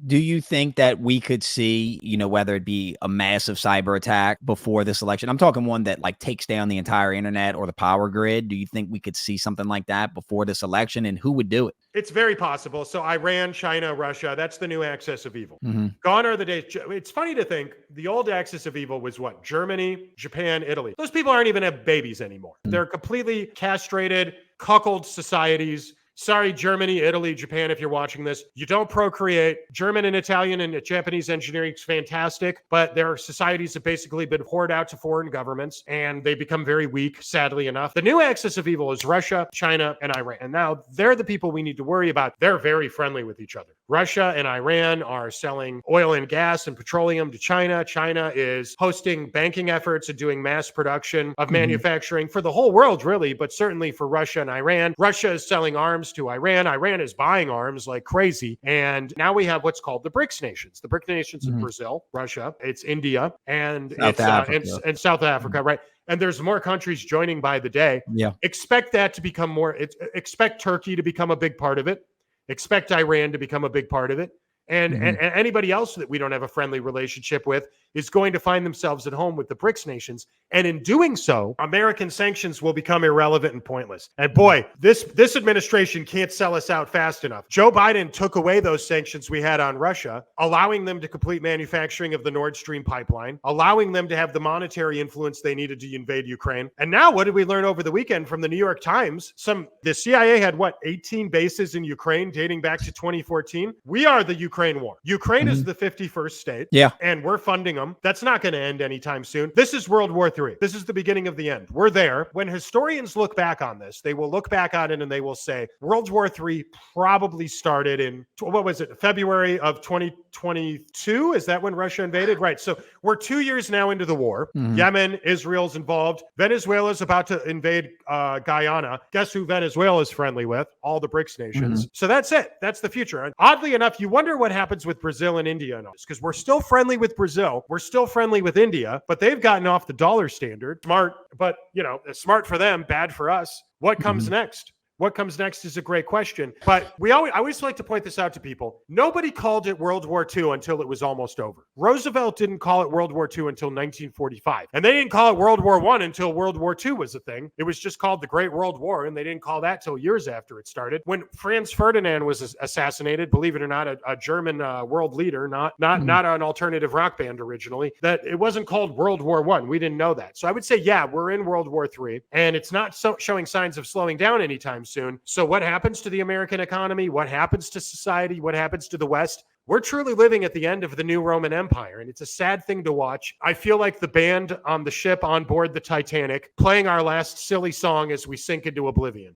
Do you think that we could see, whether it be a massive cyber attack before this election? I'm talking one that like takes down the entire internet or the power grid. Do you think we could see something like that before this election, and who would do it? It's very possible. So Iran, China, Russia, that's the new axis of evil. Mm-hmm. Gone are the days. It's funny to think the old axis of evil was what? Germany, Japan, Italy. Those people aren't even have babies anymore. Mm-hmm. They're completely castrated, cuckold societies. Sorry, Germany, Italy, Japan, if you're watching this, you don't procreate. German and Italian and Japanese engineering is fantastic, but their societies have basically been poured out to foreign governments, and they become very weak, sadly enough. The new axis of evil is Russia, China, and Iran. And now they're the people we need to worry about. They're very friendly with each other. Russia and Iran are selling oil and gas and petroleum to China. China is hosting banking efforts and doing mass production of manufacturing for the whole world, really, but certainly for Russia and Iran. Russia is selling arms to Iran. Iran is buying arms like crazy. And now we have what's called the BRICS nations. The BRICS nations in Brazil, Russia, it's India, and and South Africa, right? And there's more countries joining by the day. Yeah. Expect that to become more, expect Turkey to become a big part of it. Expect Iran to become a big part of it. And anybody else that we don't have a friendly relationship with is going to find themselves at home with the BRICS nations. And in doing so, American sanctions will become irrelevant and pointless. And boy, this administration can't sell us out fast enough. Joe Biden took away those sanctions we had on Russia, allowing them to complete manufacturing of the Nord Stream pipeline, allowing them to have the monetary influence they needed to invade Ukraine. And now what did we learn over the weekend from the New York Times? The CIA had 18 bases in Ukraine dating back to 2014. We are the Ukraine war. Ukraine is the 51st state. Yeah. And we're funding them. That's not going to end anytime soon. This is World War III. This is the beginning of the end. We're there. When historians look back on this, they will look back on it and they will say World War III probably started in, February of 2022? Is that when Russia invaded? Right. So we're 2 years now into the war. Yemen, Israel's involved. Venezuela's about to invade Guyana. Guess who Venezuela's friendly with? All the BRICS nations. So that's it. That's the future. And oddly enough, you wonder what happens with Brazil and India and all this, because we're still friendly with Brazil. We're still friendly with India, but they've gotten off the dollar standard. Smart, but smart for them, bad for us. What comes next? What comes next is a great question. But I always like to point this out to people. Nobody called it World War II until it was almost over. Roosevelt didn't call it World War II until 1945. And they didn't call it World War I until World War II was a thing. It was just called the Great World War, and they didn't call that till years after it started. When Franz Ferdinand was assassinated, believe it or not, a German world leader, not an alternative rock band originally, that it wasn't called World War I. We didn't know that. So I would say, yeah, we're in World War III, and it's not showing signs of slowing down anytime soon. So what happens to the American economy? What happens to society? What happens to the West? We're truly living at the end of the new Roman Empire, and it's a sad thing to watch. I feel like the band on the ship on board the Titanic playing our last silly song as we sink into oblivion.